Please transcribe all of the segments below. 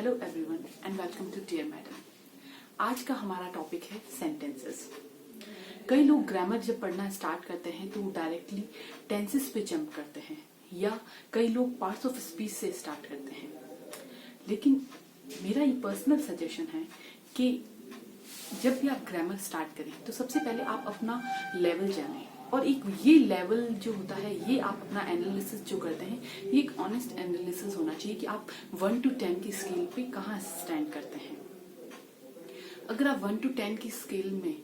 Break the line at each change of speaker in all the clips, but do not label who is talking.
Hello everyone and welcome to dear madam. आज का हमारा टॉपिक है सेंटेंसेस। कई लोग ग्रामर जब पढ़ना स्टार्ट करते हैं तो वो डायरेक्टली टेंसेस पे जंप करते हैं या कई लोग पार्ट्स ऑफ स्पीच से स्टार्ट करते हैं। लेकिन मेरा ये पर्सनल सजेशन है कि जब भी आप ग्रामर स्टार्ट करें तो सबसे पहले आप अपना लेवल जानें, और एक ये लेवल जो होता है ये आप अपना एनालिसिस जो करते हैं ये एक ऑनेस्ट एनालिसिस होना चाहिए कि आप 1 to 10 की स्केल पे कहाँ स्टैंड करते हैं। अगर आप 1 to 10 की स्केल में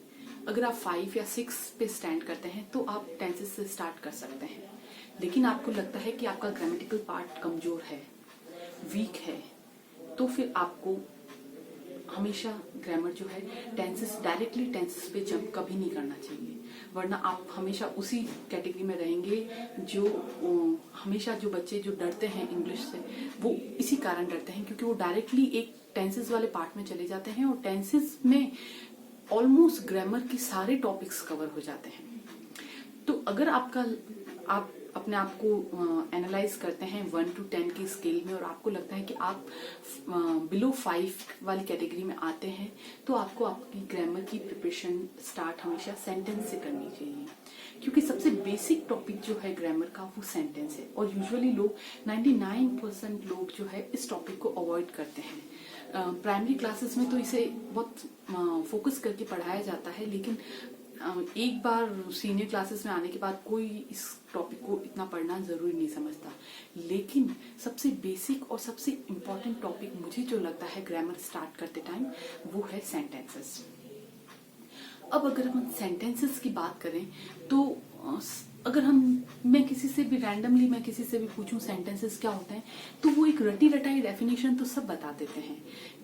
अगर आप 5 या 6 पे स्टैंड करते हैं तो आप टेंसेस से स्टार्ट कर सकते हैं। लेकिन आपको लगता है कि आपका ग्रामेटिकल पार्ट कमजोर है, वीक है, तो फिर आपको हमेशा ग्रामर जो है टेंसेस डायरेक्टली टेंसेस पे जंप कभी नहीं करना चाहिए, वरना आप हमेशा उसी कैटेगरी में रहेंगे। जो हमेशा जो बच्चे जो डरते हैं इंग्लिश से वो इसी कारण डरते हैं क्योंकि वो डायरेक्टली एक टेंसेस वाले पार्ट में चले जाते हैं और टेंसेस में ऑलमोस्ट ग्रामर के सारे टॉपिक्स कवर हो जाते हैं। तो अगर आप अपने आप को एनालाइज करते हैं 1 to 10 की स्केल में और आपको लगता है कि आप बिलो 5 वाली कैटेगरी में आते हैं तो आपको आपकी ग्रामर की प्रिपरेशन स्टार्ट हमेशा सेंटेंस से करनी चाहिए, क्योंकि सबसे बेसिक टॉपिक जो है ग्रामर का वो सेंटेंस है। और यूजुअली लोग 99% लोग जो है इस टॉपिक को अवॉइड करते हैं। प्राइमरी क्लासेस में तो इसे बहुत फोकस करके पढ़ाया जाता है, लेकिन एक बार सीनियर क्लासेस में आने के बाद कोई इस टॉपिक को इतना पढ़ना जरूरी नहीं समझता। लेकिन सबसे बेसिक और सबसे इम्पोर्टेंट टॉपिक मुझे जो लगता है ग्रामर स्टार्ट करते टाइम वो है सेंटेंसेस। अब अगर हम सेंटेंसेस की बात करें तो अगर मैं किसी से भी रैंडमली मैं किसी से भी पूछूं सेंटेंसेस क्या होते हैं तो वो एक रटी रटाई डेफिनेशन तो सब बता देते हैं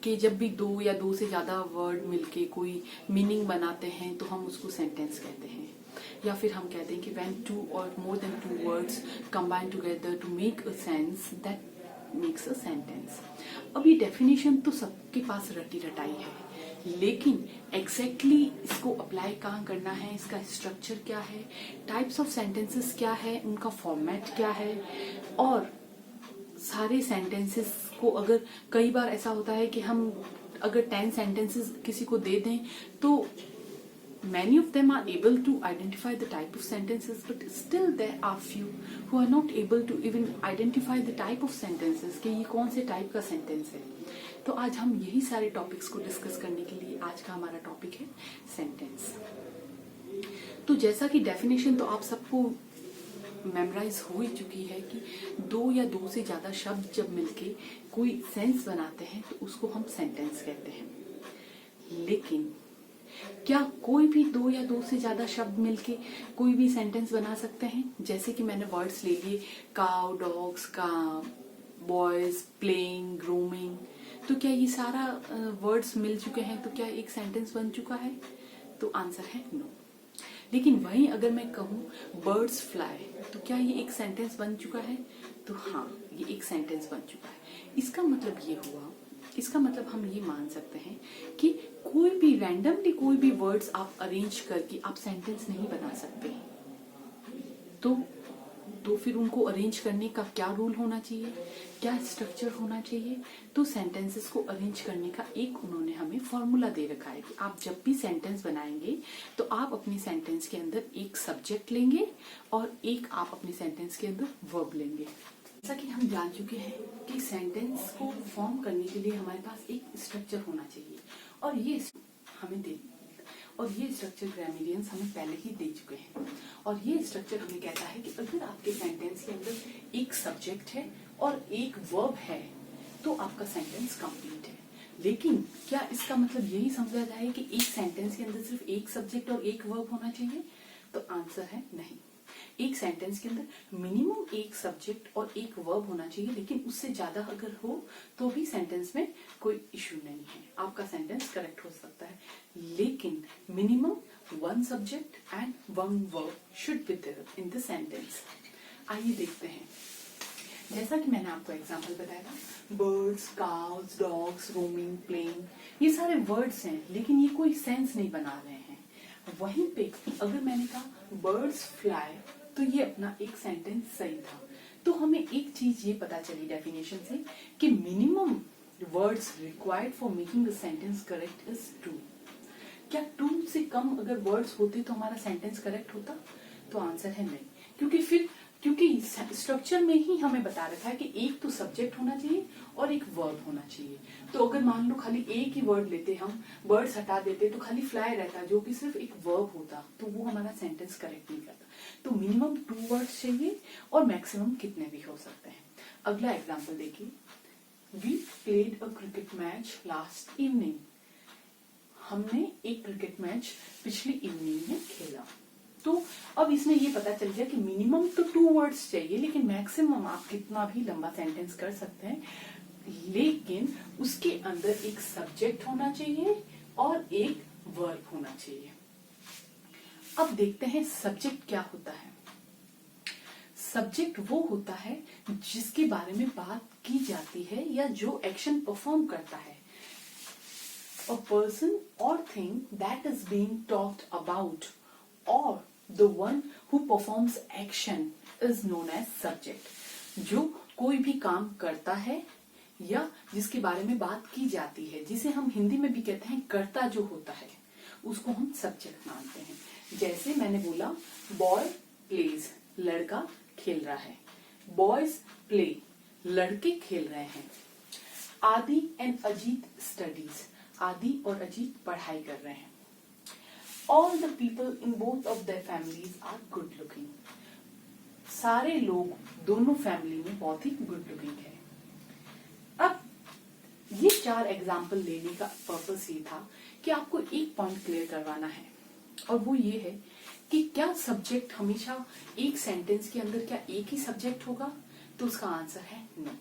कि जब भी 2 या 2 से ज्यादा वर्ड मिलके कोई मीनिंग बनाते हैं तो हम उसको सेंटेंस कहते हैं। या फिर हम कहते हैं कि when 2 or more than 2 words combine together to make a sense that makes a sentence। अब ये डेफिनेशन तो सबके पास रटी रटाई है, लेकिन एग्जैक्टली इसको अप्लाई कहाँ करना है, इसका स्ट्रक्चर क्या है, टाइप्स ऑफ सेंटेंसेस क्या है, उनका फॉर्मेट क्या है, और सारे सेंटेंसेस को अगर कई बार ऐसा होता है कि हम अगर 10 सेंटेंसेस किसी को दे दें तो many of them are able to identify the type of sentences, but still there are few who are not able to even identify the type of sentences कि ये कौन से टाइप का सेंटेंस है। तो आज हम यही सारे टॉपिक्स को डिस्कस करने के लिए आज का हमारा टॉपिक है सेंटेंस। तो जैसा कि डेफिनेशन तो आप सबको मेमोराइज हो ही चुकी है कि 2 या 2 से ज्यादा शब्द जब मिलके कोई सेंस बनाते हैं तो उसको हम सेंटेंस कहते हैं। लेकिन क्या कोई भी 2 या 2 से ज्यादा शब्द मिलके कोई भी सेंटेंस बना सकते हैं? जैसे कि मैंने वर्ड्स ले लिए काउ, डॉग्स, का, बॉयज, प्लेइंग, ग्रूमिंग, तो क्या ये सारा वर्ड्स मिल चुके हैं तो क्या एक सेंटेंस बन चुका है? तो आंसर है नो। लेकिन वहीं अगर मैं कहूँ बर्ड्स फ्लाई तो क्या ये एक सेंटेंस बन चुका है? तो हाँ, ये एक सेंटेंस बन चुका है। इसका मतलब ये हुआ, इसका मतलब हम ये मान सकते हैं कि कोई भी रैंडमली कोई भी वर्ड्स आप अरेंज करके आप सेंटेंस नहीं बना सकते। तो फिर उनको अरेंज करने का क्या रूल होना चाहिए, क्या स्ट्रक्चर होना चाहिए? तो सेंटेंसेस को अरेंज करने का एक उन्होंने हमें फॉर्मूला दे रखा है कि आप जब भी सेंटेंस बनाएंगे तो आप अपने सेंटेंस के अंदर एक सब्जेक्ट लेंगे और एक आप अपने सेंटेंस के अंदर वर्ब लेंगे। जैसा कि हम जान चुके हैं कि सेंटेंस को फॉर्म करने के लिए हमारे पास एक स्ट्रक्चर होना चाहिए और ये स्ट्रक्चर ग्रामेरियंस हमें पहले ही दे चुके हैं। और ये स्ट्रक्चर हमें कहता है कि अगर आपके सेंटेंस के अंदर एक सब्जेक्ट है और एक वर्ब है तो आपका सेंटेंस कंप्लीट है। लेकिन क्या इसका मतलब यही समझा जाए कि एक सेंटेंस के अंदर सिर्फ एक सब्जेक्ट और एक वर्ब होना चाहिए? तो आंसर है नहीं। एक सेंटेंस के अंदर मिनिमम एक सब्जेक्ट और एक वर्ब होना चाहिए, लेकिन उससे ज्यादा अगर हो तो भी सेंटेंस में कोई इश्यू नहीं है, आपका सेंटेंस करेक्ट हो सकता है। लेकिन minimum 1 subject and 1 verb should be there in the sentence. आइए देखते हैं। जैसा कि मैंने आपको एग्जांपल बताया, birds, cows, dogs, roaming, playing, ये सारे वर्ड्स हैं लेकिन ये कोई सेंस नहीं बना रहे हैं। वहीं पे अगर मैंने कहा बर्ड्स फ्लाई तो ये अपना एक सेंटेंस सही था। तो हमें एक चीज ये पता चली डेफिनेशन से कि minimum words required for making the sentence correct is 2। क्या 2 से कम अगर वर्ड्स होते तो हमारा सेंटेंस करेक्ट होता? तो आंसर है नहीं, क्योंकि स्ट्रक्चर में ही हमें बता रखा है कि एक तो सब्जेक्ट होना चाहिए और एक वर्ब होना चाहिए। तो अगर मान लो खाली एक ही वर्ड लेते, हम वर्ड्स हटा देते तो खाली फ्लाई रहता जो कि सिर्फ एक वर्ब होता, तो वो हमारा सेंटेंस करेक्ट नहीं करता। तो मिनिमम 2 वर्ड्स चाहिए और मैक्सिमम कितने भी हो सकते हैं। अगला एग्जाम्पल देखिए, we played a cricket match last evening. हमने एक क्रिकेट मैच पिछली इवनिंग में खेला। तो अब इसमें ये पता चल गया कि मिनिमम तो 2 वर्ड्स चाहिए, लेकिन मैक्सिमम आप कितना भी लंबा सेंटेंस कर सकते हैं, लेकिन उसके अंदर एक सब्जेक्ट होना चाहिए और एक वर्ब होना चाहिए। अब देखते हैं सब्जेक्ट क्या होता है। सब्जेक्ट वो होता है जिसके बारे में बात की जाती है या जो एक्शन परफॉर्म करता है। A person or thing that is being talked about or the one who performs action is known as subject. जो कोई भी काम करता है या जिसके बारे में बात की जाती है, जिसे हम हिंदी में भी कहते हैं कर्ता जो होता है, उसको हम सब्जेक्ट मानते हैं। जैसे मैंने बोला बॉय प्लेज, लड़का खेल रहा है। बॉयज प्ले, लड़के खेल रहे हैं। आदि एंड अजीत स्टडीज, आदि और अजीत पढ़ाई कर रहे हैं। All the people in both of their families are good looking. सारे लोग दोनों फैमिली में बहुत ही गुड लुकिंग है। अब ये 4 एग्जाम्पल लेने का पर्पस ये था कि आपको एक पॉइंट क्लियर करवाना है, और वो ये है कि क्या सब्जेक्ट हमेशा एक सेंटेंस के अंदर क्या एक ही सब्जेक्ट होगा? तो उसका आंसर है नो।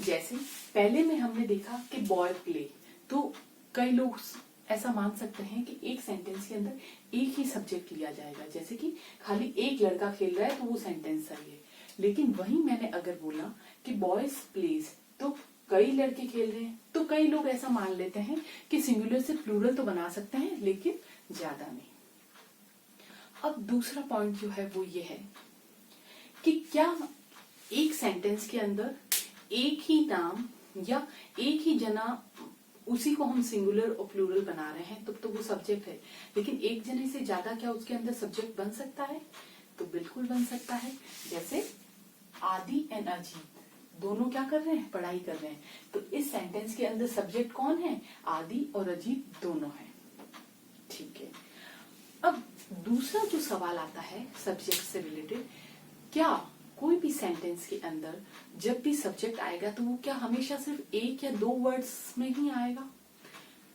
जैसे पहले में हमने देखा कि बॉय प्ले, तो कई लोग ऐसा मान सकते हैं कि एक सेंटेंस के अंदर एक ही सब्जेक्ट लिया जाएगा, जैसे कि खाली एक लड़का खेल रहा है तो वो सेंटेंस सही है। लेकिन वही मैंने अगर बोला कि बॉयज प्लेज, तो कई लड़के खेल रहे हैं, तो कई लोग ऐसा मान लेते हैं कि सिंगुलर से प्लूरल तो बना सकते हैं लेकिन ज्यादा नहीं। अब दूसरा पॉइंट जो है वो ये है कि क्या एक सेंटेंस के अंदर एक ही नाम या एक ही जना, उसी को हम सिंगुलर और प्लूरल बना रहे हैं, तो वो सब्जेक्ट है। लेकिन एक जने से ज्यादा क्या उसके अंदर सब्जेक्ट बन सकता है? तो बिल्कुल बन सकता है। जैसे आदि एंड अजीत दोनों क्या कर रहे हैं? पढ़ाई कर रहे हैं। तो इस सेंटेंस के अंदर सब्जेक्ट कौन है? आदि और अजीत दोनों हैं। ठीक है। अब दूसरा जो सवाल आता है सब्जेक्ट से रिलेटेड, क्या कोई भी सेंटेंस के अंदर जब भी सब्जेक्ट आएगा तो वो क्या हमेशा सिर्फ एक या 2 वर्ड्स में ही आएगा?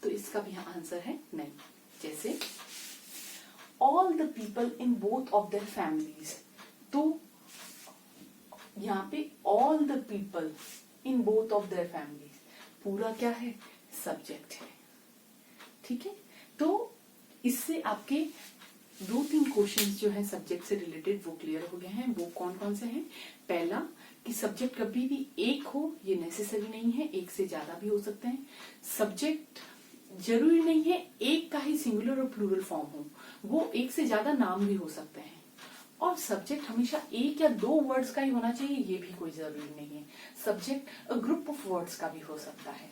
तो इसका भी आंसर है नहीं। जैसे all the people in both of their families, तो यहाँ पे all the people in both of their families पूरा क्या है? सब्जेक्ट है। ठीक है। तो इससे आपके 2-3 क्वेश्चंस जो है सब्जेक्ट से रिलेटेड वो क्लियर हो गए हैं। वो कौन कौन से हैं? पहला कि सब्जेक्ट कभी भी एक हो ये नेसेसरी नहीं है, एक से ज्यादा भी हो सकते हैं। सब्जेक्ट जरूरी नहीं है एक का ही सिंगुलर और प्लूरल फॉर्म हो, वो एक से ज्यादा नाम भी हो सकते हैं। और सब्जेक्ट हमेशा एक या 2 वर्ड्स का ही होना चाहिए ये भी कोई जरूरी नहीं है। Subject a group of words का भी हो सकता है।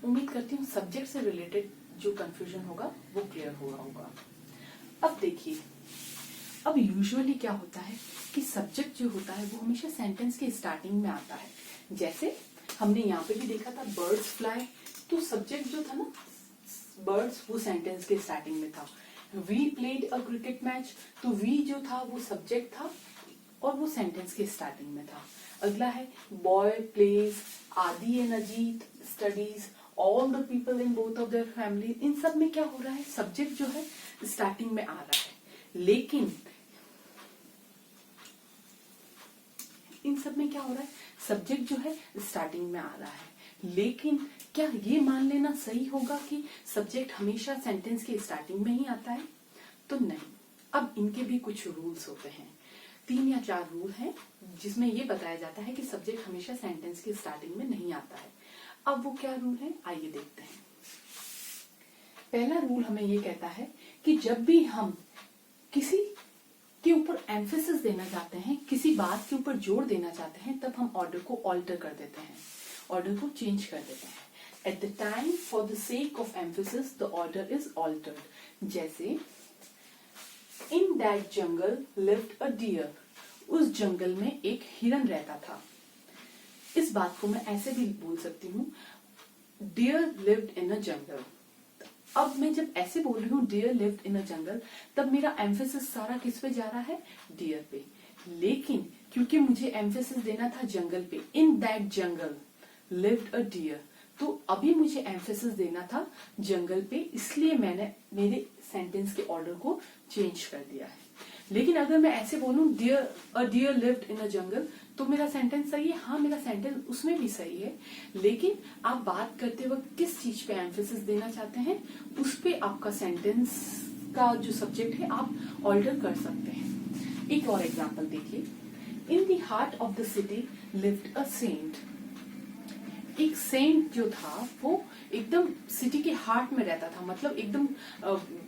उम्मीद करती हूँ सब्जेक्ट से रिलेटेड जो कंफ्यूजन होगा वो क्लियर हुआ होगा। अब देखिए, अब यूजुअली क्या होता है कि सब्जेक्ट जो होता है वो हमेशा सेंटेंस के स्टार्टिंग में आता है। जैसे हमने यहाँ पे भी देखा था बर्ड्स फ्लाई, तो सब्जेक्ट जो था ना बर्ड्स वो सेंटेंस के स्टार्टिंग में था। We played a cricket match, तो वी जो था वो सब्जेक्ट था और वो सेंटेंस के स्टार्टिंग में था। अगला है boy plays, Adi and Ajit studies, all the people in both of their family. इन सब में क्या हो रहा है? सब्जेक्ट जो है स्टार्टिंग में आ रहा है, लेकिन इन सब में क्या हो रहा है? सब्जेक्ट जो है स्टार्टिंग में आ रहा है, लेकिन क्या ये मान लेना सही होगा कि सब्जेक्ट हमेशा सेंटेंस के स्टार्टिंग में ही आता है? तो नहीं। अब इनके भी कुछ रूल्स होते हैं, 3 या 4 रूल हैं जिसमें ये बताया जाता है कि सब्जेक्ट हमेशा सेंटेंस के स्टार्टिंग में नहीं आता है। अब वो क्या रूल है आइए देखते हैं। पहला रूल हमें ये कहता है कि जब भी हम किसी के ऊपर एम्फेसिस देना चाहते हैं, किसी बात के ऊपर जोर देना चाहते हैं, तब हम ऑर्डर को ऑल्टर कर देते हैं। ऑर्डर को चेंज कर देते हैं। At the time for the sake of emphasis the order is altered. जैसे in that jungle lived a deer, उस जंगल में एक हिरन रहता था। इस बात को मैं ऐसे भी बोल सकती हूँ, डियर लिव्ड इन अ जंगल। अब मैं जब ऐसे बोल रही हूँ डियर लिव्ड इन अ जंगल, तब मेरा एम्फेसिस सारा किस पे जा रहा है, डियर पे। लेकिन क्योंकि मुझे एम्फेसिस देना था जंगल पे, in that jungle lived a deer, तो अभी मुझे एम्फेसिस देना था जंगल पे, इसलिए मैंने मेरे सेंटेंस के ऑर्डर को चेंज कर दिया है। लेकिन अगर मैं ऐसे बोलूं डियर लिव्ड इन अ जंगल, तो मेरा सेंटेंस सही है, हाँ मेरा सेंटेंस उसमें भी सही है। लेकिन आप बात करते वक्त किस चीज पे एम्फेसिस देना चाहते हैं, उस पे आपका सेंटेंस का जो सब्जेक्ट है आप ऑल्टर कर सकते हैं। एक और एग्जांपल देखिए, in the heart of the city lived a saint. एक सेंट जो था वो एकदम सिटी के हार्ट में रहता था, मतलब एकदम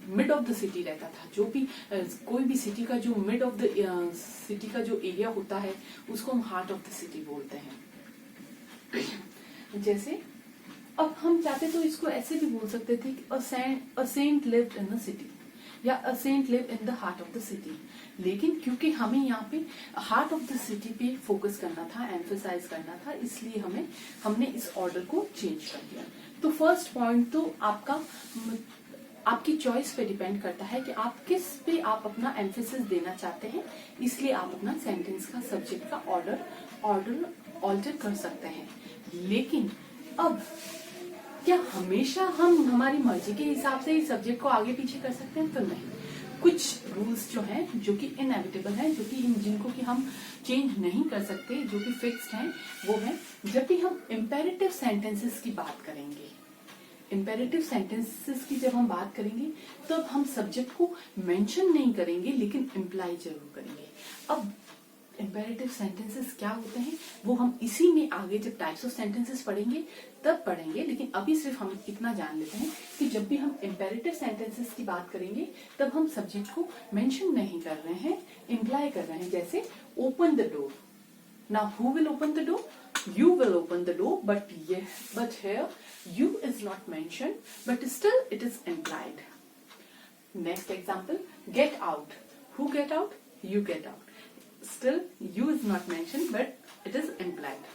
मिड ऑफ द सिटी रहता था। जो भी कोई भी सिटी का जो मिड ऑफ द सिटी का जो एरिया होता है उसको हम हार्ट ऑफ द सिटी बोलते हैं। जैसे अब हम चाहते तो इसको ऐसे भी बोल सकते थे कि a saint lived in the city, या a saint live in the heart of the city. लेकिन क्योंकि हमें यहाँ पे हार्ट ऑफ द सिटी पे फोकस करना था, एम्फेसाइज करना था, इसलिए हमने इस ऑर्डर को चेंज कर दिया। तो फर्स्ट पॉइंट तो आपकी चॉइस पे डिपेंड करता है कि आप किस पे आप अपना एम्फेसिस देना चाहते हैं, इसलिए आप अपना सेंटेंस का सब्जेक्ट का ऑर्डर ऑल्टर कर सकते हैं। लेकिन अब क्या हमेशा हम हमारी मर्जी के हिसाब से इस सब्जेक्ट को आगे पीछे कर सकते हैं? तो नहीं। कुछ रूल्स जो हैं जो कि इनएविटेबल हैं, जो कि जिनको कि हम चेंज नहीं कर सकते, जो कि फिक्स्ड हैं, वो है जब भी हम इम्पेरेटिव सेंटेंसेस की बात करेंगे, इम्पेरेटिव सेंटेंसेस की जब हम बात करेंगे तब हम सब्जेक्ट को मेंशन नहीं करेंगे, लेकिन इम्प्लाई जरूर करेंगे। अब इम्पेरेटिव सेंटेंसेस क्या होते हैं वो हम इसी में आगे जब टाइप्स ऑफ सेंटेंसेस पढ़ेंगे तब पढ़ेंगे। लेकिन अभी सिर्फ हम इतना जान लेते हैं कि जब भी हम इम्पेरेटिव सेंटेंसेस की बात करेंगे तब हम सब्जेक्ट को मेंशन नहीं कर रहे हैं, इम्प्लाई कर रहे हैं। जैसे open the door, now who will open the door? You will open the door, but here you is not mentioned, but still it is implied. Next example, get out. Who get out? You get out. Still you is not mentioned, but it is implied.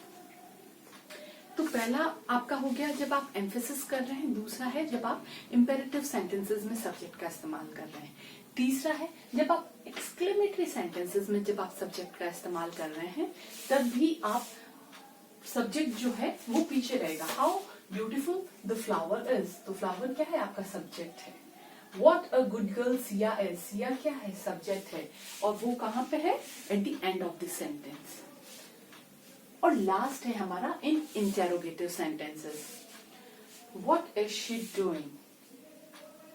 तो पहला आपका हो गया जब आप emphasis कर रहे हैं, दूसरा है जब आप इम्पेरेटिव सेंटेंसेस में सब्जेक्ट का इस्तेमाल कर रहे हैं, तीसरा है जब आप एक्सक्लेमेटरी सेंटेंसेस में जब आप सब्जेक्ट का इस्तेमाल कर रहे हैं तब भी आप सब्जेक्ट जो है वो पीछे रहेगा। How beautiful the flower is, तो फ्लावर क्या है? आपका सब्जेक्ट है। What a good girl Siya is, Siya क्या है? सब्जेक्ट है, और वो कहाँ पे है? At the end of the sentence. और लास्ट है हमारा in interrogative sentences, What is she doing?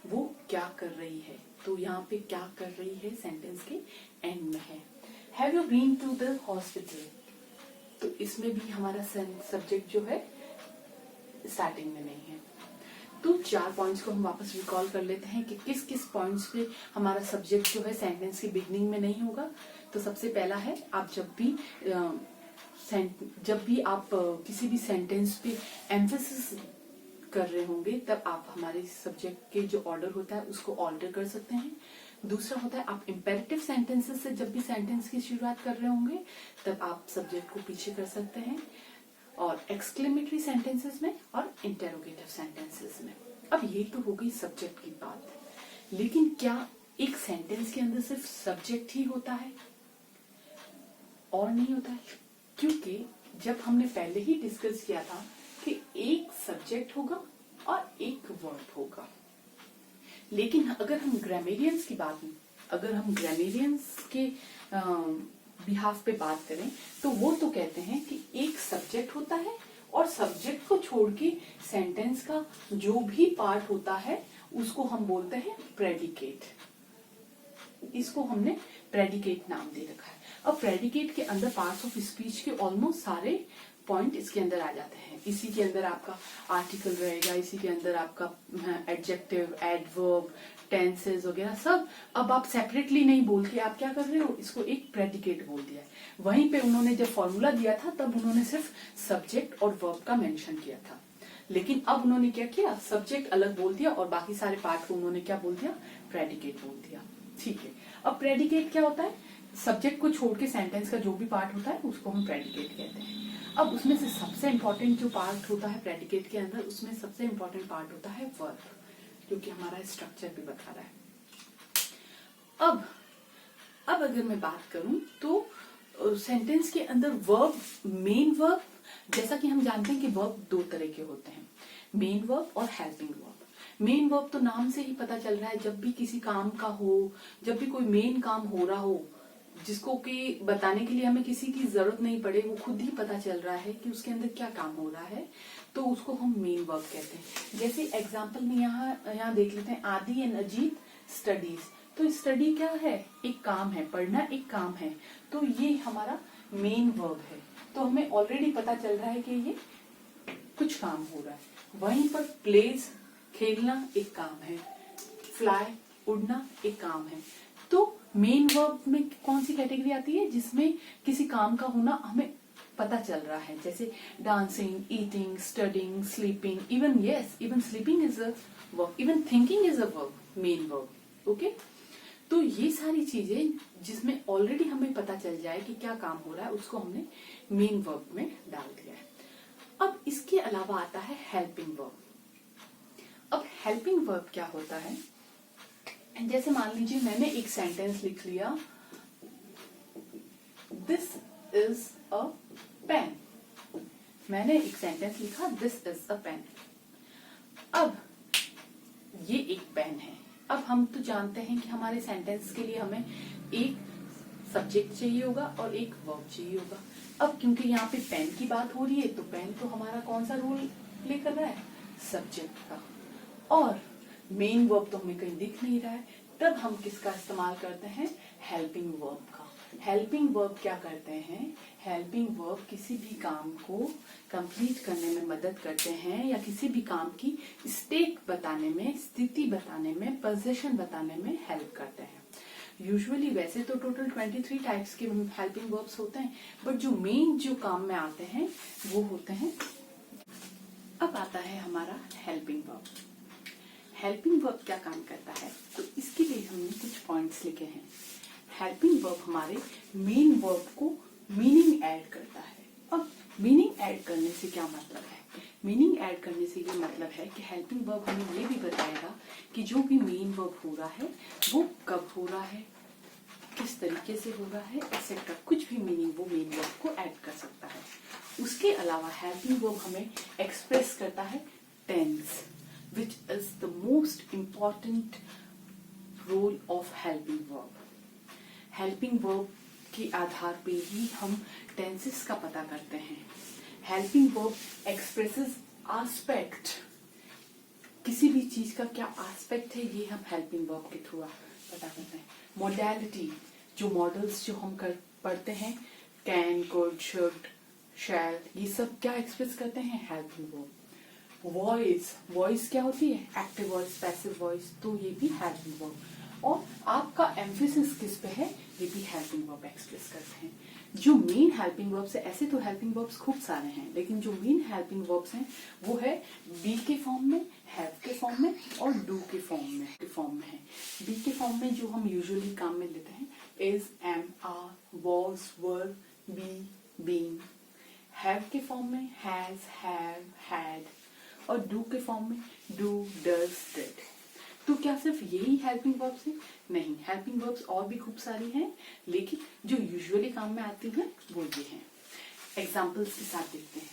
वो क्या कर रही है? तो यहाँ पे क्या कर रही है सेंटेंस के एंड में है। Have you been to the hospital? तो इसमें भी हमारा सब्जेक्ट जो है स्टार्टिंग में नहीं है। तो 4 पॉइंट्स को हम वापस रिकॉल कर लेते हैं कि किस किस पॉइंट्स पे हमारा सब्जेक्ट जो है सेंटेंस की बिगनिंग में नहीं होगा। तो सबसे पहला है, आप जब भी आप किसी भी सेंटेंस पे एम्फेसिस कर रहे होंगे तब आप हमारे सब्जेक्ट के जो ऑर्डर होता है उसको ऑल्टर कर सकते हैं। दूसरा होता है आप इम्पेरेटिव सेंटेंसेस से जब भी सेंटेंस की शुरुआत कर रहे होंगे तब आप सब्जेक्ट को पीछे कर सकते हैं, और एक्सक्लेमेटरी सेंटेंसेस में और इंटेरोगेटिव सेंटेंसेस में। अब ये तो हो गई सब्जेक्ट की बात, लेकिन क्या एक सेंटेंस के अंदर सिर्फ सब्जेक्ट ही होता है और नहीं होता है? क्योंकि जब हमने पहले ही डिस्कस किया था कि एक सब्जेक्ट होगा और एक वर्ब होगा, लेकिन अगर हम ग्रामेरियंस के बिहाफ पे बात करें तो वो तो कहते हैं कि एक सब्जेक्ट होता है और सब्जेक्ट को छोड़ के सेंटेंस का जो भी पार्ट होता है उसको हम बोलते हैं प्रेडिकेट। इसको हमने प्रेडिकेट नाम दे रखा है। अब प्रेडिकेट के अंदर पार्ट्स ऑफ स्पीच के ऑलमोस्ट सारे पॉइंट इसके अंदर आ जाते हैं। इसी के अंदर आपका आर्टिकल रहेगा, इसी के अंदर आपका एडजेक्टिव, एडवर्ब, टेंसेस वगैरह सब। अब आप सेपरेटली नहीं बोल के आप क्या कर रहे हो, इसको एक प्रेडिकेट बोल दिया है। वहीं पे उन्होंने जब फॉर्मूला दिया था तब उन्होंने सिर्फ सब्जेक्ट और वर्ब का मेंशन किया था, लेकिन अब उन्होंने क्या किया, सब्जेक्ट अलग बोल दिया और बाकी सारे पार्ट को उन्होंने क्या बोल दिया, प्रेडिकेट बोल दिया। ठीक है, अब प्रेडिकेट क्या होता है, सब्जेक्ट को छोड़ के सेंटेंस का जो भी पार्ट होता है उसको हम प्रेडिकेट कहते हैं। अब उसमें से सबसे इंपॉर्टेंट जो पार्ट होता है प्रेडिकेट के अंदर, उसमें सबसे इंपॉर्टेंट पार्ट होता है वर्ब, जो कि हमारा स्ट्रक्चर भी बता रहा है। अब अगर मैं बात करूं तो सेंटेंस के अंदर वर्ब, मेन वर्ब, जैसा कि हम जानते हैं कि वर्ब दो तरह के होते हैं, मेन वर्ब और हेल्पिंग वर्ब। मेन वर्ब तो नाम से ही पता चल रहा है, जब भी किसी काम का हो, जब भी कोई मेन काम हो रहा हो जिसको कि बताने के लिए हमें किसी की जरूरत नहीं पड़े, वो खुद ही पता चल रहा है कि उसके अंदर क्या काम हो रहा है, तो उसको हम मेन वर्ब कहते हैं। जैसे एग्जांपल में यहाँ देख लेते हैं, आदि एंड अजीत स्टडीज। तो स्टडी क्या है, एक काम है, पढ़ना एक काम है, तो ये हमारा मेन वर्ब है। तो हमें ऑलरेडी पता चल रहा है कि ये कुछ काम हो रहा है। वहीं पर प्लेज, खेलना एक काम है, फ्लाई, उड़ना एक काम है। तो मेन वर्ब में कौन सी कैटेगरी आती है, जिसमें किसी काम का होना हमें पता चल रहा है, जैसे dancing, eating, studying, sleeping, even sleeping is a verb, even thinking is a verb, main verb. Okay, तो ये सारी चीजें जिसमें ऑलरेडी हमें पता चल जाए कि क्या काम हो रहा है, उसको हमने मेन वर्ब में डाल दिया है। अब इसके अलावा आता है हेल्पिंग वर्ब। अब हेल्पिंग वर्ब क्या होता है, जैसे मान लीजिए मैंने एक सेंटेंस लिख लिया, दिस इज अ पेन। मैंने एक सेंटेंस लिखा, दिस इज अ पेन। अब ये एक पेन है। अब हम तो जानते हैं कि हमारे सेंटेंस के लिए हमें एक सब्जेक्ट चाहिए होगा और एक वर्ब चाहिए होगा। अब क्योंकि यहाँ पे पेन की बात हो रही है, तो पेन तो हमारा कौन सा रोल प्ले कर रहा है, सब्जेक्ट का, और मेन वर्ब तो हमें कहीं दिख नहीं रहा है। तब हम किसका इस्तेमाल करते हैं, हेल्पिंग वर्ब का। हेल्पिंग वर्ब क्या करते हैं, हेल्पिंग वर्ब किसी भी काम को कंप्लीट करने में मदद करते हैं, या किसी भी काम की स्टेट बताने में, स्थिति बताने में, पोजीशन बताने में हेल्प करते हैं। यूजुअली वैसे तो टोटल 23 टाइप्स के हेल्पिंग वर्ब्स होते हैं, बट जो मेन जो काम में आते हैं वो होते हैं। अब आता है हमारा हेल्पिंग वर्ब। हेल्पिंग वर्ब क्या काम करता है, तो इसके लिए हमने कुछ पॉइंट्स लिखे हैं। हेल्पिंग वर्ब हमारे मेन वर्ब को मीनिंग ऐड करता है। अब मीनिंग ऐड करने से क्या मतलब है, मीनिंग ऐड करने से ये मतलब है कि हेल्पिंग वर्ब हमें ये भी बताएगा कि जो भी मेन वर्ब हो रहा है वो कब हो रहा है, किस तरीके से हो रहा है, एक्सेट्रा। कुछ भी मीनिंग वो मेन वर्ब को ऐड कर सकता है। उसके अलावा हेल्पिंग वर्ब हमें एक्सप्रेस करता है tense, which is the most important role of helping verb. Helping verb के आधार पे ही हम tenses का पता करते हैं। Helping verb expresses aspect, किसी भी चीज का क्या aspect है, ये हम helping verb के थ्रू पता करते हैं। Modality, जो मॉडल्स जो हम पढ़ते हैं, can, could, should, shall, ये सब क्या एक्सप्रेस करते हैं, helping verb। वॉइस क्या होती है, एक्टिव वॉइस, पैसिव वॉइस, तो ये भी हेल्पिंग वर्ब। और आपका एम्फेसिस किस पे है, ये भी हेल्पिंग वर्ब एक्सप्रेस करते हैं। जो मेन हेल्पिंग वर्ब्स है, ऐसे तो हेल्पिंग वर्ब्स खूब सारे हैं, लेकिन जो मेन हेल्पिंग वर्ब्स हैं वो है बी के फॉर्म में, हैव के फॉर्म में और डू के फॉर्म में है। बी के फॉर्म में जो हम यूजुअली काम में लेते हैं, is, am, are, was, were, be, being. Have के फॉर्म में हैज, हैव, हैड, और डू के फॉर्म में डू, डज, डिड। तो क्या सिर्फ यही हेल्पिंग वर्ब्स हैं? नहीं, हेल्पिंग वर्ब्स और भी खूब सारी हैं, लेकिन जो यूजुअली काम में आती हैं वो ये हैं। एग्जांपल्स के साथ देखते हैं।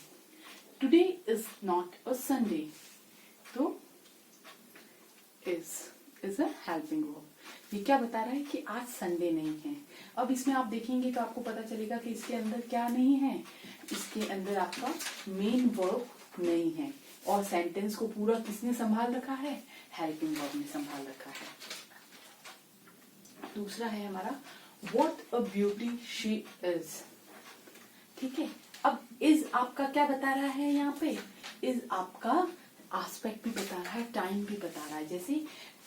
Today is not a Sunday, तो इज अ हेल्पिंग वर्ब। ये क्या बता रहा है कि आज संडे नहीं है। अब इसमें आप देखेंगे तो आपको पता चलेगा कि इसके अंदर क्या नहीं है, इसके अंदर आपका मेन वर्ब नहीं है, और सेंटेंस को पूरा किसने संभाल रखा है, हेल्पिंग वर्ब ने संभाल रखा है। दूसरा है हमारा what a beauty she is. ठीक है, अब इज आपका क्या बता रहा है यहाँ पे, इज आपका एस्पेक्ट भी बता रहा है, टाइम भी बता रहा है। जैसे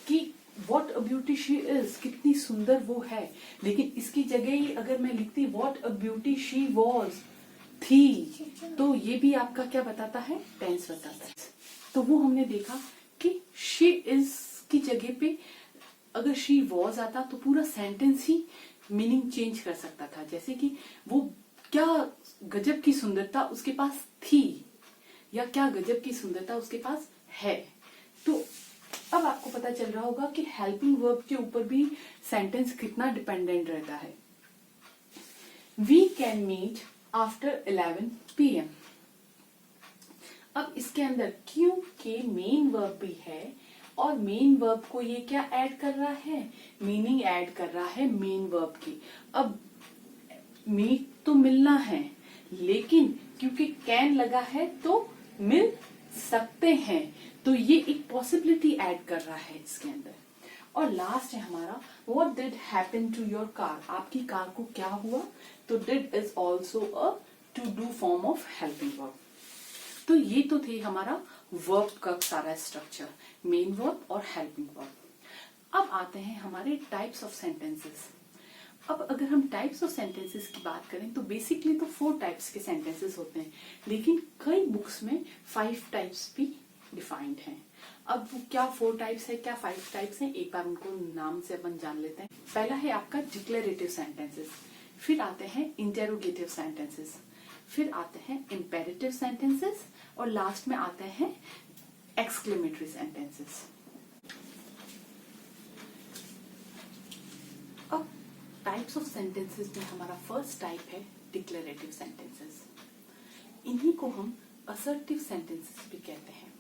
कि what a beauty she is, कितनी सुंदर वो है, लेकिन इसकी जगह ही अगर मैं लिखती what a beauty she was थी, तो ये भी आपका क्या बताता है, टेंस बताता है। तो वो हमने देखा कि शी इज की जगह पे अगर शी वॉज आता तो पूरा सेंटेंस ही मीनिंग चेंज कर सकता था। जैसे कि वो क्या गजब की सुंदरता उसके पास थी, या क्या गजब की सुंदरता उसके पास है। तो अब आपको पता चल रहा होगा कि हेल्पिंग वर्ब के ऊपर भी सेंटेंस कितना डिपेंडेंट रहता है। We can meet after 11 PM। अब इसके अंदर क्योंकि मेन वर्ब भी है और मेन वर्ब को ये क्या ऐड कर रहा है, मीनिंग ऐड कर रहा है मेन वर्ब की। अब मीट तो मिलना है, लेकिन क्योंकि कैन लगा है तो मिल सकते हैं, तो ये एक पॉसिबिलिटी ऐड कर रहा है इसके अंदर। और लास्ट है हमारा what did happen to your car, आपकी कार को क्या हुआ। तो did is also a to do form of helping verb. तो ये तो थे हमारा वर्ब का सारा स्ट्रक्चर, मेन वर्ब और हेल्पिंग वर्ब। अब आते हैं हमारे टाइप्स ऑफ सेंटेंसेस। अब अगर हम टाइप्स ऑफ सेंटेंसेस की बात करें तो बेसिकली तो 4 टाइप्स के सेंटेंसेस होते हैं, लेकिन कई बुक्स में 5 टाइप्स भी डिफाइंड हैं। अब क्या 4 टाइप्स है, क्या 5 टाइप्स हैं, एक बार उनको नाम से अपन जान लेते हैं। पहला है आपका डिक्लेरेटिव सेंटेंसेस, फिर आते हैं इंटेरोगेटिव सेंटेंसेस, फिर आते हैं इंपेरेटिव सेंटेंसेस, और लास्ट में आते हैं एक्सक्लेमेटरी सेंटेंसेस। अब टाइप्स ऑफ सेंटेंसेस में हमारा फर्स्ट टाइप है डिक्लेरेटिव सेंटेंसेस। इन्हीं को हम असर्टिव सेंटेंसेस भी कहते हैं।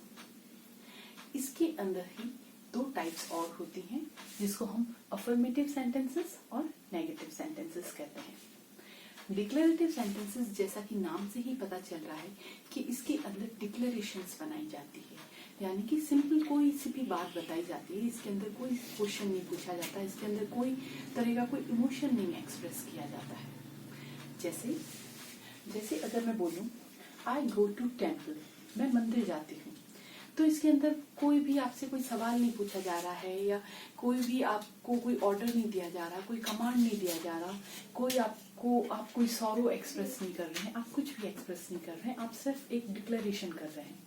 इसके अंदर ही 2 टाइप्स और होती हैं, जिसको हम अफर्मेटिव सेंटेंसेस और नेगेटिव सेंटेंसेस कहते हैं। डिक्लेरेटिव सेंटेंसेस जैसा कि नाम से ही पता चल रहा है कि इसके अंदर डिक्लेरेशंस बनाई जाती है, यानी कि सिंपल कोई सी भी बात बताई जाती है। इसके अंदर कोई क्वेश्चन नहीं पूछा जाता, इसके अंदर कोई तरह का कोई इमोशन नहीं एक्सप्रेस किया जाता है। जैसे अगर मैं बोलूं आई गो टू टेम्पल, मैं मंदिर जाती हूँ, तो इसके अंदर कोई भी आपसे कोई सवाल नहीं पूछा जा रहा है, या कोई भी आपको कोई ऑर्डर नहीं दिया जा रहा, कोई कमांड नहीं दिया जा रहा, आप कोई सॉरो एक्सप्रेस नहीं कर रहे हैं, आप कुछ भी एक्सप्रेस नहीं कर रहे हैं, आप सिर्फ एक डिक्लेरेशन कर रहे हैं।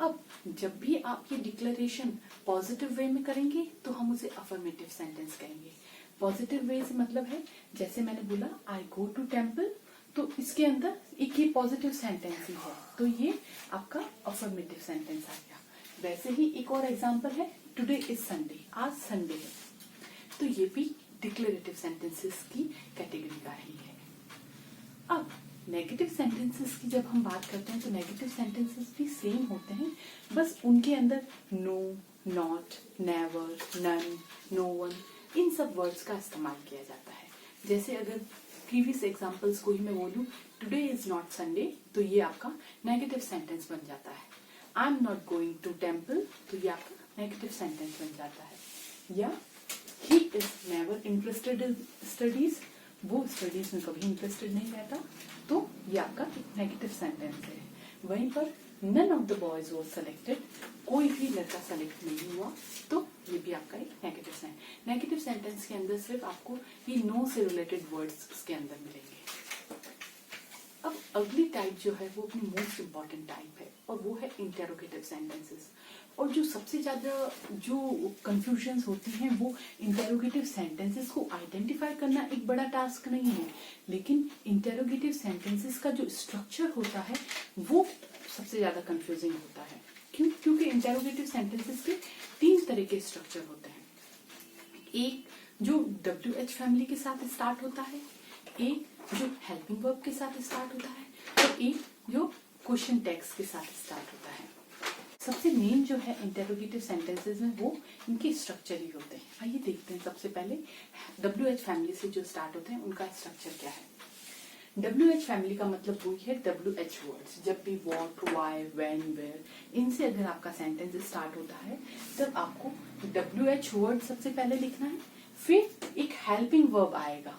अब जब भी आप ये डिक्लेरेशन पॉजिटिव वे में करेंगे तो हम उसे अफर्मेटिव सेंटेंस कहेंगे। पॉजिटिव वे से मतलब है, जैसे मैंने बोला आई गो टू टेम्पल, तो इसके अंदर एक ये पॉजिटिव सेंटेंस ही है, तो ये आपका अफर्मेटिव सेंटेंस आ गया। वैसे ही एक और एग्जांपल है टुडे इज संडे, आज संडे है, तो ये भी डिक्लेरेटिव सेंटेंसेस की कैटेगरी का ही है। अब नेगेटिव सेंटेंसेस की जब हम बात करते हैं तो नेगेटिव सेंटेंसेस भी सेम होते हैं, बस उनके अंदर no, not, never, none, no one, इन सब वर्ड्स का इस्तेमाल किया जाता है। जैसे अगर प्रीवियस एग्जांपल्स को ही मैं बोलूं टुडे इज नॉट संडे, तो ये आपका नेगेटिव सेंटेंस बन जाता है। I am not going to temple, तो ये आपका नेगेटिव सेंटेंस बन जाता है। या he is never interested in studies, वो स्टडीज में कभी इंटरेस्टेड नहीं रहता, तो ये आपका नेगेटिव सेंटेंस है। वहीं पर none of the boys was selected, कोई भी लड़का सेलेक्ट नहीं हुआ, तो ये भी आपका एक नेगेटिव सेंटेंस। नेगेटिव सेंटेंस के अंदर सिर्फ आपको ये नो से रिलेटेड वर्ड्स इसके अंदर मिलेंगे। अब अगली टाइप जो है वो अपनी मोस्ट इंपॉर्टेंट टाइप है, और वो है इंटेरोगेटिव सेंटेंसेस। और जो सबसे ज्यादा जो कंफ्यूजन्स होती हैं वो इंटेरोगेटिव सेंटेंसेस को आइडेंटिफाई करना एक बड़ा टास्क नहीं है, लेकिन इंटेरोगेटिव सेंटेंसेस का जो स्ट्रक्चर होता है वो सबसे ज्यादा कंफ्यूजिंग होता है। क्यों? क्योंकि इंटेरोगेटिव सेंटेंसेस के 3 तरह के स्ट्रक्चर होते हैं। एक जो WH फैमिली के साथ स्टार्ट होता है, एक जो हेल्पिंग वर्ब के साथ स्टार्ट होता है, और एक जो क्वेश्चन टैग्स के साथ स्टार्ट होता है। सबसे मेन जो है इंटेरोगेटिव सेंटेंसेस में वो इनके स्ट्रक्चर ही होते हैं। आइए देखते हैं सबसे पहले WH फैमिली से जो स्टार्ट होते हैं उनका स्ट्रक्चर क्या है। WH फैमिली का मतलब वही है WH वर्ड्स। जब भी व्हाट, व्हाई, व्हेन, वेयर, इनसे अगर आपका सेंटेंस स्टार्ट होता है तब आपको WH वर्ड सबसे पहले लिखना है, फिर एक हेल्पिंग वर्ब आएगा,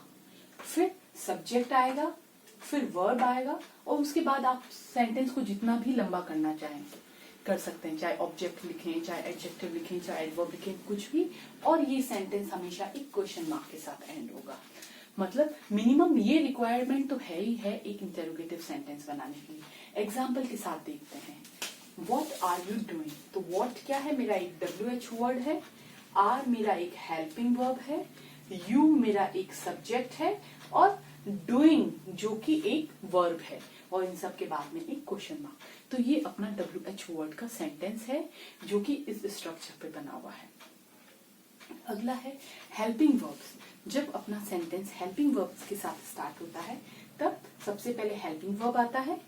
फिर सब्जेक्ट आएगा, फिर वर्ब आएगा, और उसके बाद आप सेंटेंस को जितना भी लंबा करना चाहें कर सकते हैं, चाहे ऑब्जेक्ट लिखें, चाहे एडजेक्टिव लिखें, चाहे एडवर्ब लिखें, कुछ भी, और ये सेंटेंस हमेशा एक क्वेश्चन मार्क के साथ एंड होगा। मतलब मिनिमम ये रिक्वायरमेंट तो है ही है एक इंटेरोगेटिव सेंटेंस बनाने के लिए। एग्जाम्पल के साथ देखते हैं, What are you doing? तो what क्या है, मेरा एक WH वर्ड है, are मेरा एक हेल्पिंग वर्ब है, you मेरा एक सब्जेक्ट है, और doing जो कि एक वर्ब है, और इन सब के बाद में एक क्वेश्चन मार्क। तो ये अपना WH वर्ड का सेंटेंस है जो कि इस स्ट्रक्चर पे बना हुआ है। अगला है हेल्पिंग वर्ब्स। जब अपना सेंटेंस हेल्पिंग वर्ब्स के साथ स्टार्ट होता है तब सबसे पहले हेल्पिंग वर्ब आता है,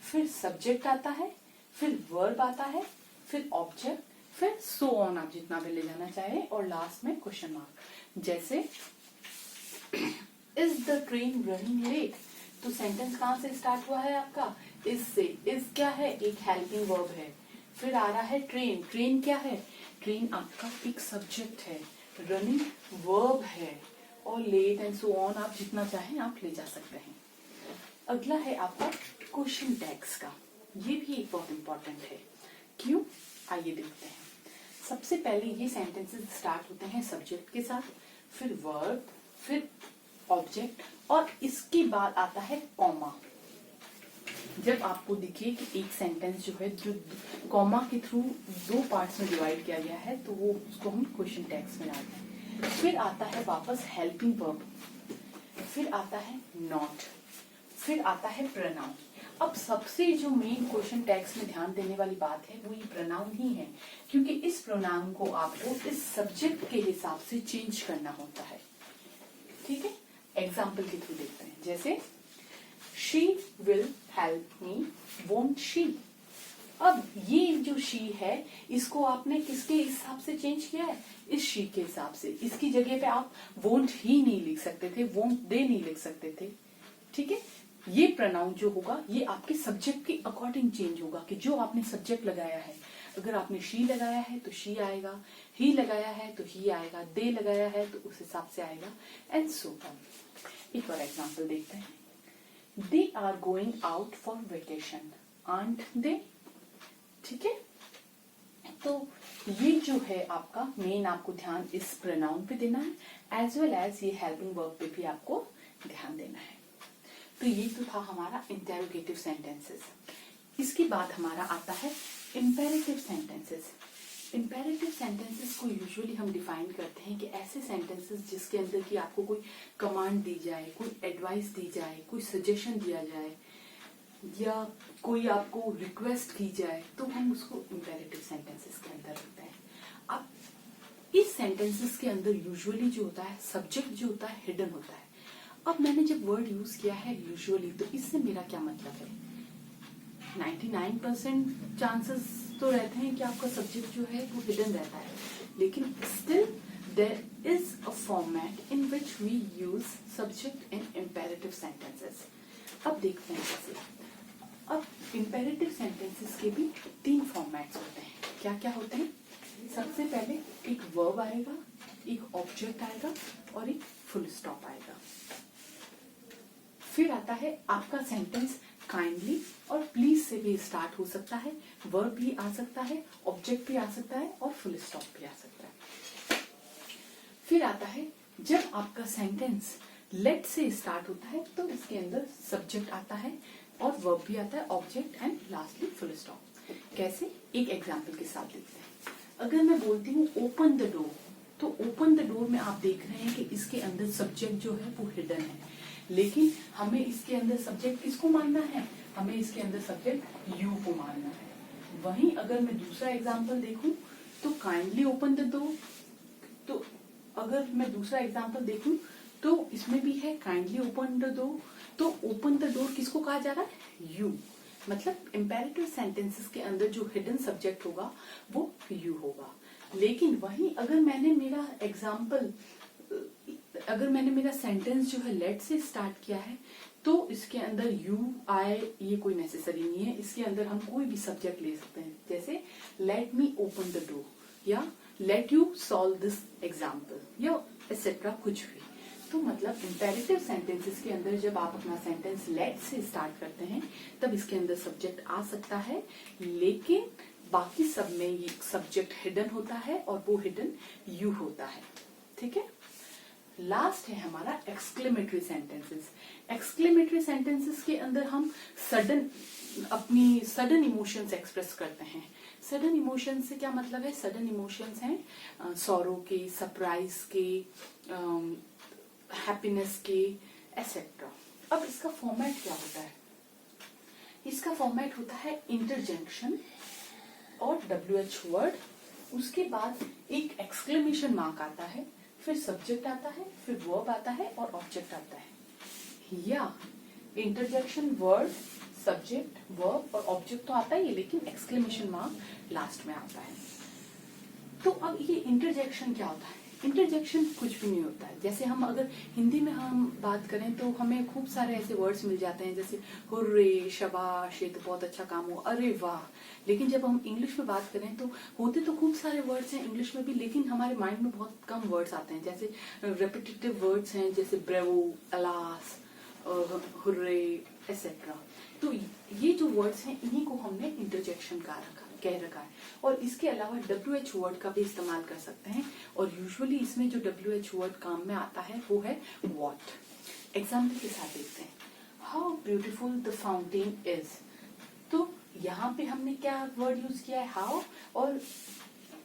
फिर सब्जेक्ट आता है, फिर वर्ब आता है, फिर ऑब्जेक्ट, फिर सो ऑन, आप जितना भी ले जाना चाहे, और लास्ट में क्वेश्चन मार्क। जैसे is the train running late, तो सेंटेंस कहां से स्टार्ट हुआ है आपका, इज से। इज क्या है, एक हेल्पिंग वर्ब है, फिर आ रहा है ट्रेन। ट्रेन क्या है, ट्रेन आपका एक सब्जेक्ट है, रनिंग वर्ब है, और लेट एंड सो ऑन आप जितना चाहें आप ले जा सकते हैं। अगला है आपका क्वेश्चन टैग्स का, ये भी एक बहुत इंपॉर्टेंट है। क्यों, आइए देखते हैं। सबसे पहले ये सेंटेंसेस स्टार्ट होते हैं सब्जेक्ट के साथ, फिर वर्ब, फिर ऑब्जेक्ट, और इसके बाद आता है कॉमा। जब आपको दिखे कि एक सेंटेंस जो है जो कॉमा के थ्रू दो पार्ट्स में डिवाइड किया गया है, तो वो उसको हम क्वेश्चन टैग्स में डालते हैं। फिर आता है वापस हेल्पिंग वर्ब, फिर आता है नॉट, फिर आता है प्रोनाउन। अब सबसे जो मेन क्वेश्चन टैग्स में ध्यान देने वाली बात है वो ये प्रोनाउन ही है, क्योंकि इस प्रोनाउन को आपको इस सब्जेक्ट के हिसाब से चेंज करना होता है। ठीक है, एग्जाम्पल के थ्रू देखते हैं। जैसे she will help me, won't she. अब ये जो शी है इसको आपने किसके हिसाब से चेंज किया है, इस शी के हिसाब से। इसकी जगह पे आप वोंट ही नहीं लिख सकते थे, वोंट दे नहीं लिख सकते थे। ठीक है, ये प्रोनाउन जो होगा ये आपके सब्जेक्ट के अकॉर्डिंग चेंज होगा, कि जो आपने सब्जेक्ट लगाया है, अगर आपने शी लगाया है तो शी आएगा, ही लगाया है तो ही आएगा, दे लगाया है तो उस हिसाब से आएगा, एंड सो ऑन। एक और एग्जांपल देखते हैं। They are going out for vacation, aren't they. ठीक है, तो ये जो है आपका मेन, आपको ध्यान इस प्रोनाउन पे देना है, एज वेल एज ये हेल्पिंग वर्ब पे भी आपको ध्यान देना है। तो ये तो था हमारा इंटेरोगेटिव सेंटेंसेस। इसके बाद हमारा आता है इंपेरेटिव सेंटेंसेस। इंपेरेटिव सेंटेंसेस को यूजुअली हम डिफाइन करते हैं कि ऐसे सेंटेंसेस जिसके अंदर की आपको कोई कमांड दी जाए, कोई एडवाइस दी जाए, कोई सजेशन दिया जाए, या कोई आपको रिक्वेस्ट की जाए, तो हम उसको इंपेरेटिव सेंटेंसेस के अंदर रखते हैं। अब इस सेंटेंसेस के अंदर यूजुअली जो होता है सब्जेक्ट जो होता है हिडन होता है। अब मैंने जब वर्ड यूज किया है यूजुअली, तो इससे मेरा क्या मतलब है, 99% चांसेस तो रहते हैं कि आपका सब्जेक्ट जो है वो हिडन रहता है, लेकिन still there is a format in which we use subject in imperative sentences. अब देखते हैं कैसे। अब इंपेरेटिव सेंटेंसेस के भी 3 फॉर्मेट्स होते हैं। क्या क्या होते हैं, सबसे पहले एक वर्ब आएगा, एक ऑब्जेक्ट आएगा, और एक फुल स्टॉप आएगा। फिर आता है आपका सेंटेंस काइंडली और प्लीज से भी स्टार्ट हो सकता है, वर्ब भी आ सकता है, ऑब्जेक्ट भी आ सकता है, और फुल स्टॉप भी आ सकता है। फिर आता है जब आपका सेंटेंस लेट से स्टार्ट होता है तो इसके अंदर सब्जेक्ट आता है, और वर्ब भी आता है, object, and lastly full stop. कैसे, एक एग्जाम्पल के साथ देखते हैं। अगर मैं बोलती हूँ ओपन द डोर, तो ओपन द डोर में आप देख रहे हैं कि इसके अंदर सब्जेक्ट जो है वो हिडन है, लेकिन हमें इसके अंदर सब्जेक्ट किसको मानना है, हमें इसके अंदर सब्जेक्ट यू को मानना है। वहीं अगर मैं दूसरा एग्जाम्पल देखूं तो काइंडली ओपन द डोर, तो अगर मैं दूसरा एग्जाम्पल देखूं तो इसमें भी है काइंडली ओपन द डोर, तो ओपन द डोर किसको कहा जा रहा है, यू। मतलब इंपेरेटिव सेंटेंसेस के अंदर जो हिडन सब्जेक्ट होगा वो यू होगा। लेकिन वहीं अगर मैंने मेरा एग्जाम्पल, अगर मैंने मेरा सेंटेंस जो है लेट से स्टार्ट किया है, तो इसके अंदर यू आए ये कोई नेसेसरी नहीं है, इसके अंदर हम कोई भी सब्जेक्ट ले सकते हैं। जैसे let me open the door, या let you solve this example, या एक्सेट्रा कुछ भी। तो मतलब इंपेरेटिव सेंटेंसेस के अंदर जब आप अपना सेंटेंस लेट से स्टार्ट करते हैं तब इसके अंदर सब्जेक्ट आ सकता है, लेकिन बाकी सब में ये सब्जेक्ट हिडन होता है और वो हिडन यू होता है। ठीक है। लास्ट है हमारा एक्सक्लेमेटरी सेंटेंसेस। एक्सक्लेमेटरी सेंटेंसेस के अंदर हम अपनी सडन इमोशंस एक्सप्रेस करते हैं। सडन इमोशंस से क्या मतलब है? सडन इमोशंस हैं सॉरो के, सरप्राइज के, हैप्पीनेस के, एटसेट्रा। अब इसका फॉर्मेट क्या होता है? इसका फॉर्मेट होता है इंटरजेक्शन और WH वर्ड, उसके बाद एक एक्सक्लेमेशन मार्क आता है, फिर सब्जेक्ट आता है, फिर वर्ब आता है और ऑब्जेक्ट आता है। या इंटरजेक्शन, वर्ड, सब्जेक्ट, वर्ब और ऑब्जेक्ट तो आता ही है, लेकिन एक्सक्लेमेशन मार्क लास्ट में आता है। तो अब ये इंटरजेक्शन क्या होता है? इंटरजेक्शन कुछ भी नहीं होता है। जैसे हम अगर हिंदी में हम बात करें तो हमें खूब सारे ऐसे वर्ड्स मिल जाते हैं, जैसे हुर्रे, शाबाश, ये तो बहुत अच्छा काम हो, अरे वाह। लेकिन जब हम इंग्लिश में बात करें तो होते तो खूब सारे वर्ड्स हैं इंग्लिश में भी, लेकिन हमारे माइंड में बहुत कम वर्ड्स आते हैं। जैसे रेपिटेटिव वर्ड्स हैं, जैसे ब्रेवो, अलास, हुर्रे, एटसेट्रा। तो ये जो वर्ड्स हैं इन्हीं को हमने इंटरजेक्शन कह रखा है। और इसके अलावा WH वर्ड का भी इस्तेमाल कर सकते हैं, और यूजुअली इसमें जो WH वर्ड काम में आता है वो है व्हाट। एग्जाम्पल के साथ देखते हैं। How beautiful the fountain is. तो यहाँ पे हमने क्या वर्ड यूज किया है? हाउ, और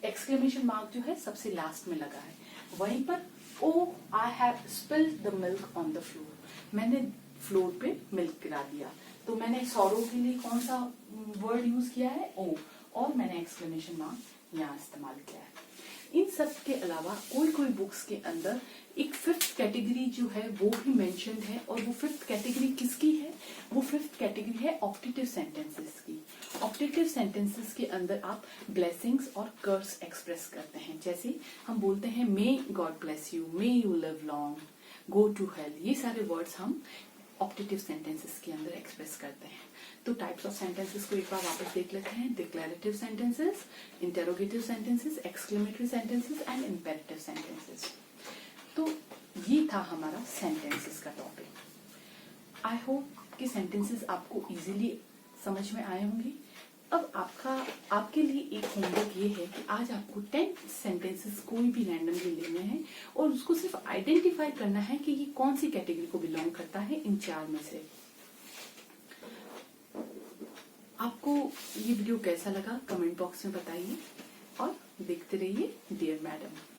एक्सक्लेमेशन मार्क जो है सबसे लास्ट में लगा है। वहीं पर oh I have spilled the milk on the floor, मैंने फ्लोर पे मिल्क गिरा दिया। तो मैंने सॉरो के लिए कौन सा वर्ड यूज किया है? ओ, और मैंने एक्सक्लेमेशन मार्क यहाँ इस्तेमाल किया है। इन सब के अलावा कोई बुक्स के अंदर एक फिफ्थ कैटेगरी जो है वो भी मेंशन्ड है, और वो फिफ्थ कैटेगरी किसकी है? वो फिफ्थ कैटेगरी है ऑप्टेटिव सेंटेंसेस की। ऑप्टेटिव सेंटेंसेस के अंदर आप ब्लेसिंग्स और कर्स एक्सप्रेस करते हैं। जैसे हम बोलते हैं may God bless you, may you live long, go to hell. ये सारे वर्ड्स हम ऑप्टेटिव सेंटेंसेस के अंदर एक्सप्रेस करते हैं। तो टाइप्स ऑफ सेंटेंसेस को एक बार वापस देख लेते हैं। Declarative sentences, interrogative sentences, exclamatory sentences and imperative sentences. तो ये था हमारा सेंटेंसेस का टॉपिक। आई होप कि सेंटेंसेस आपको इजीली समझ में आए होंगे। अब आपके लिए एक होमवर्क ये है कि आज आपको 10 सेंटेंसेस कोई भी रैंडमली लेने हैं और उसको सिर्फ आइडेंटिफाई करना है कि ये कौन सी कैटेगरी को बिलोंग करता है इन 4 में से। आपको ये वीडियो कैसा लगा कमेंट बॉक्स में बताइए, और देखते रहिए डियर मैडम।